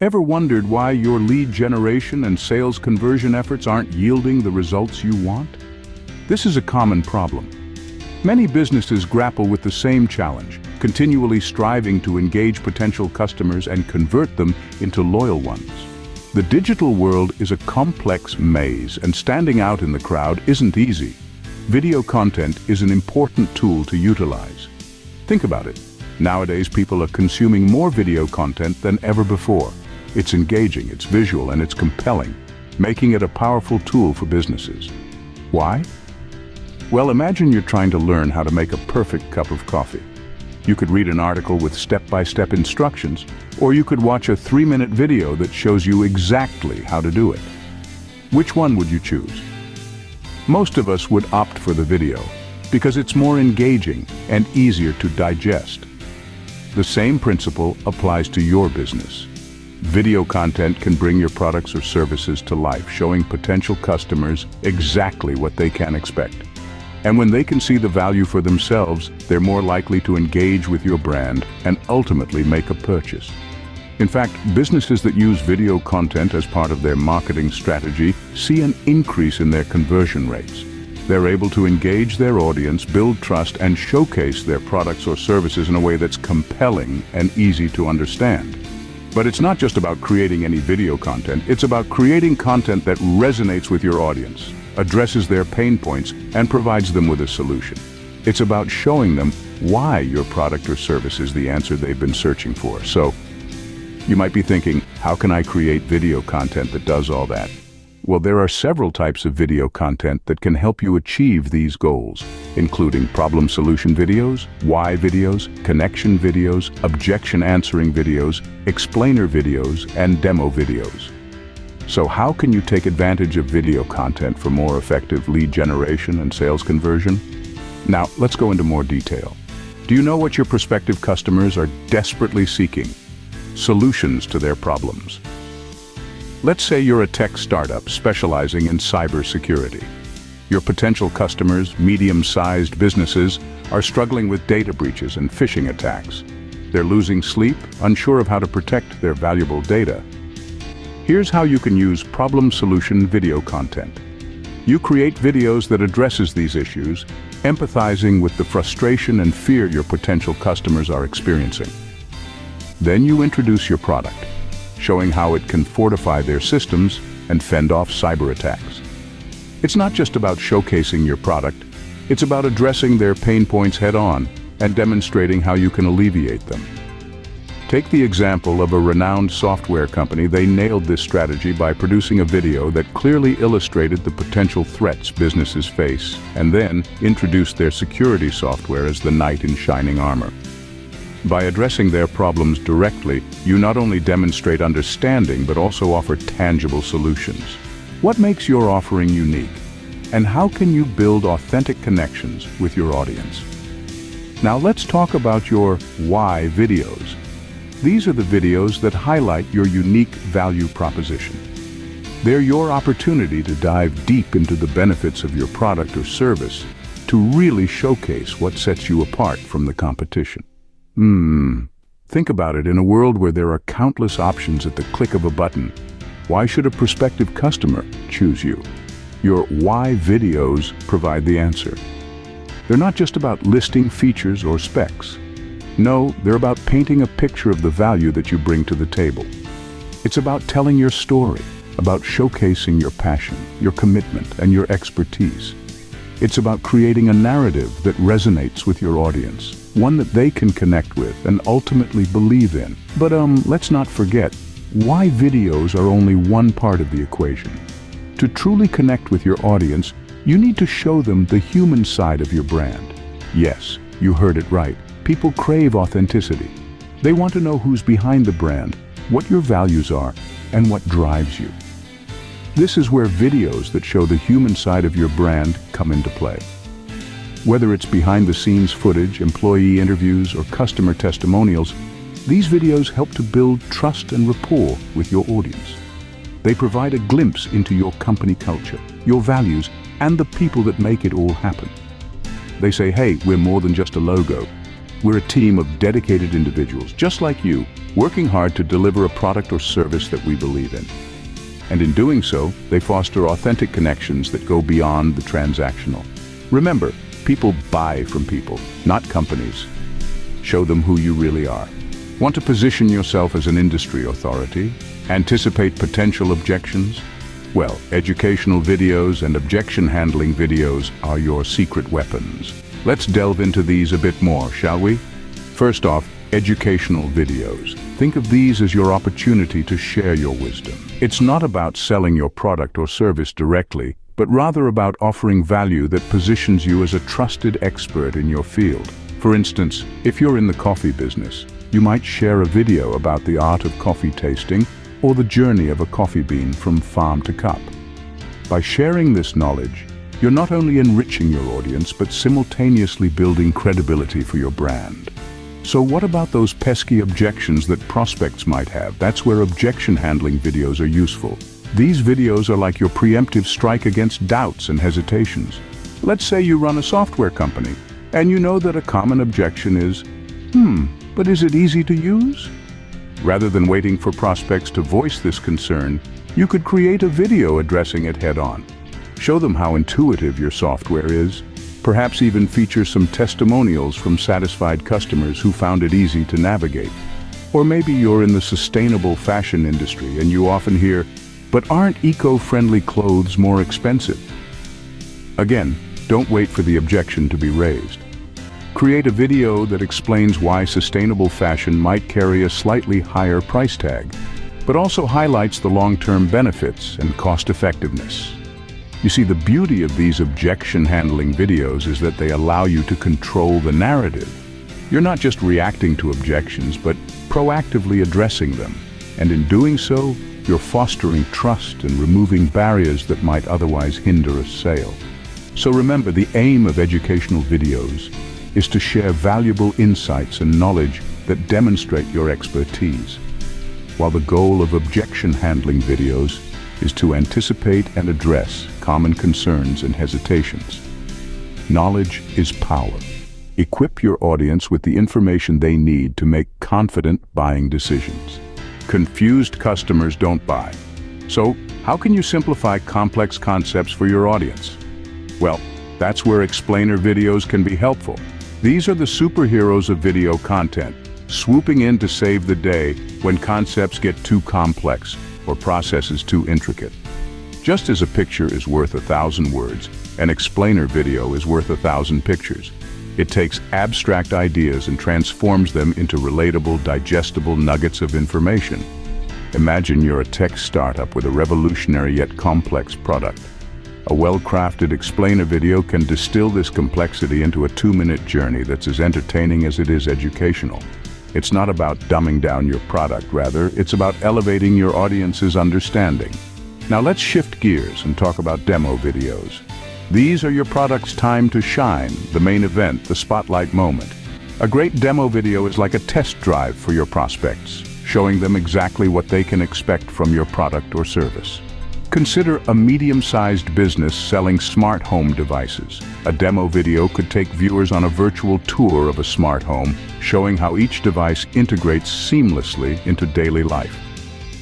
Ever wondered why your lead generation and sales conversion efforts aren't yielding the results you want? This is a common problem. Many businesses grapple with the same challenge, continually striving to engage potential customers and convert them into loyal ones. The digital world is a complex maze, and standing out in the crowd isn't easy. Video content is an important tool to utilize. Think about it. Nowadays, people are consuming more video content than ever before. It's engaging, it's visual, and it's compelling, making it a powerful tool for businesses. Why? Well, imagine you're trying to learn how to make a perfect cup of coffee. You could read an article with step-by-step instructions, or you could watch a 3-minute video that shows you exactly how to do it. Which one would you choose? Most of us would opt for the video because it's more engaging and easier to digest. The same principle applies to your business. Video content can bring your products or services to life, showing potential customers exactly what they can expect. And when they can see the value for themselves, they're more likely to engage with your brand and ultimately make a purchase. In fact, businesses that use video content as part of their marketing strategy see an increase in their conversion rates. They're able to engage their audience, build trust, and showcase their products or services in a way that's compelling and easy to understand. But it's not just about creating any video content, it's about creating content that resonates with your audience, addresses their pain points, and provides them with a solution. It's about showing them why your product or service is the answer they've been searching for. So, you might be thinking, how can I create video content that does all that? Well, there are several types of video content that can help you achieve these goals, including problem-solution videos, why videos, connection videos, objection-answering videos, explainer videos, and demo videos. So how can you take advantage of video content for more effective lead generation and sales conversion? Now, let's go into more detail. Do you know what your prospective customers are desperately seeking? Solutions to their problems. Let's say you're a tech startup specializing in cybersecurity. Your potential customers, medium-sized businesses, are struggling with data breaches and phishing attacks. They're losing sleep, unsure of how to protect their valuable data. Here's how you can use problem-solution video content. You create videos that addresses these issues, empathizing with the frustration and fear your potential customers are experiencing. Then you introduce your product, showing how it can fortify their systems and fend off cyber attacks. It's not just about showcasing your product, it's about addressing their pain points head-on and demonstrating how you can alleviate them. Take the example of a renowned software company. They nailed this strategy by producing a video that clearly illustrated the potential threats businesses face, and then introduced their security software as the knight in shining armor. By addressing their problems directly, you not only demonstrate understanding but also offer tangible solutions. What makes your offering unique? And how can you build authentic connections with your audience? Now let's talk about your why videos. These are the videos that highlight your unique value proposition. They're your opportunity to dive deep into the benefits of your product or service, to really showcase what sets you apart from the competition. Think about it. In a world where there are countless options at the click of a button, why should a prospective customer choose you? Your why videos provide the answer. They're not just about listing features or specs. No, they're about painting a picture of the value that you bring to the table. It's about telling your story, about showcasing your passion, your commitment, and your expertise. It's about creating a narrative that resonates with your audience, one that they can connect with and ultimately believe in. But let's not forget, why videos are only one part of the equation. To truly connect with your audience, you need to show them the human side of your brand. Yes, you heard it right. People crave authenticity. They want to know who's behind the brand, what your values are, and what drives you. This is where videos that show the human side of your brand come into play. Whether it's behind-the-scenes footage, employee interviews, or customer testimonials, these videos help to build trust and rapport with your audience. They provide a glimpse into your company culture, your values, and the people that make it all happen. They say, hey, we're more than just a logo. We're a team of dedicated individuals, just like you, working hard to deliver a product or service that we believe in. And in doing so, they foster authentic connections that go beyond the transactional. Remember, people buy from people, not companies. Show them who you really are. Want to position yourself as an industry authority? Anticipate potential objections? Well, educational videos and objection handling videos are your secret weapons. Let's delve into these a bit more, shall we? First off, educational videos. Think of these as your opportunity to share your wisdom. It's not about selling your product or service directly, but rather about offering value that positions you as a trusted expert in your field. For instance, if you're in the coffee business, you might share a video about the art of coffee tasting or the journey of a coffee bean from farm to cup. By sharing this knowledge, you're not only enriching your audience, but simultaneously building credibility for your brand. So what about those pesky objections that prospects might have? That's where objection handling videos are useful. These videos are like your preemptive strike against doubts and hesitations. Let's say you run a software company, and you know that a common objection is, but is it easy to use? Rather than waiting for prospects to voice this concern, you could create a video addressing it head-on. Show them how intuitive your software is, perhaps even feature some testimonials from satisfied customers who found it easy to navigate. Or maybe you're in the sustainable fashion industry and you often hear, but aren't eco-friendly clothes more expensive? Again, don't wait for the objection to be raised. Create a video that explains why sustainable fashion might carry a slightly higher price tag, but also highlights the long-term benefits and cost-effectiveness. You see, the beauty of these objection-handling videos is that they allow you to control the narrative. You're not just reacting to objections, but proactively addressing them. And in doing so, you're fostering trust and removing barriers that might otherwise hinder a sale. So remember, the aim of educational videos is to share valuable insights and knowledge that demonstrate your expertise, while the goal of objection-handling videos is to anticipate and address common concerns and hesitations. Knowledge is power. Equip your audience with the information they need to make confident buying decisions. Confused customers don't buy. So, how can you simplify complex concepts for your audience? Well, that's where explainer videos can be helpful. These are the superheroes of video content, swooping in to save the day when concepts get too complex or processes too intricate. Just as a picture is worth 1,000 words, an explainer video is worth 1,000 pictures. It takes abstract ideas and transforms them into relatable, digestible nuggets of information. Imagine you're a tech startup with a revolutionary yet complex product. A well-crafted explainer video can distill this complexity into a 2-minute journey that's as entertaining as it is educational. It's not about dumbing down your product, rather, it's about elevating your audience's understanding. Now let's shift gears and talk about demo videos. These are your product's time to shine, the main event, the spotlight moment. A great demo video is like a test drive for your prospects, showing them exactly what they can expect from your product or service. Consider a medium-sized business selling smart home devices. A demo video could take viewers on a virtual tour of a smart home, showing how each device integrates seamlessly into daily life.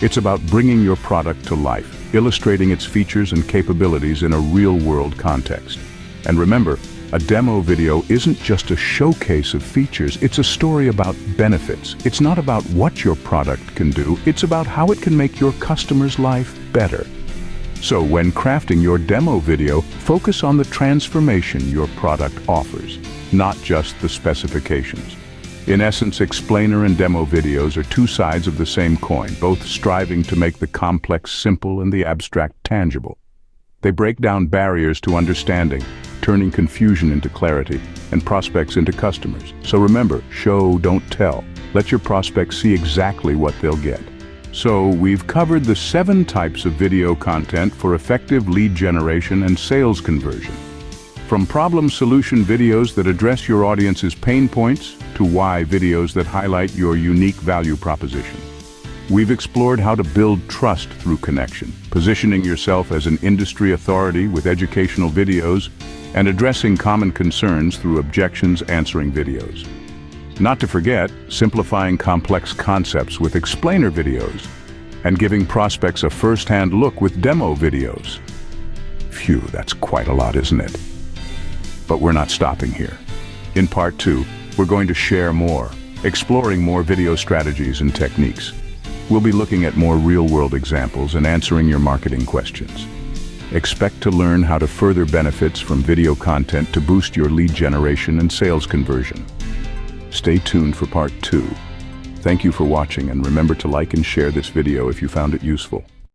It's about bringing your product to life, illustrating its features and capabilities in a real-world context. And remember, a demo video isn't just a showcase of features, it's a story about benefits. It's not about what your product can do, it's about how it can make your customer's life better. So when crafting your demo video, focus on the transformation your product offers, not just the specifications. In essence, explainer and demo videos are two sides of the same coin, both striving to make the complex simple and the abstract tangible. They break down barriers to understanding, turning confusion into clarity and prospects into customers. So remember, show, don't tell. Let your prospects see exactly what they'll get. So we've covered the 7 types of video content for effective lead generation and sales conversion. From problem-solution videos that address your audience's pain points to why videos that highlight your unique value proposition. We've explored how to build trust through connection, positioning yourself as an industry authority with educational videos, and addressing common concerns through objections answering videos. Not to forget, simplifying complex concepts with explainer videos and giving prospects a first-hand look with demo videos. Phew, that's quite a lot, isn't it? But we're not stopping here. In part 2, we're going to share more, exploring more video strategies and techniques. We'll be looking at more real-world examples and answering your marketing questions. Expect to learn how to further benefits from video content to boost your lead generation and sales conversion. Stay tuned for part 2. Thank you for watching, and remember to like and share this video if you found it useful.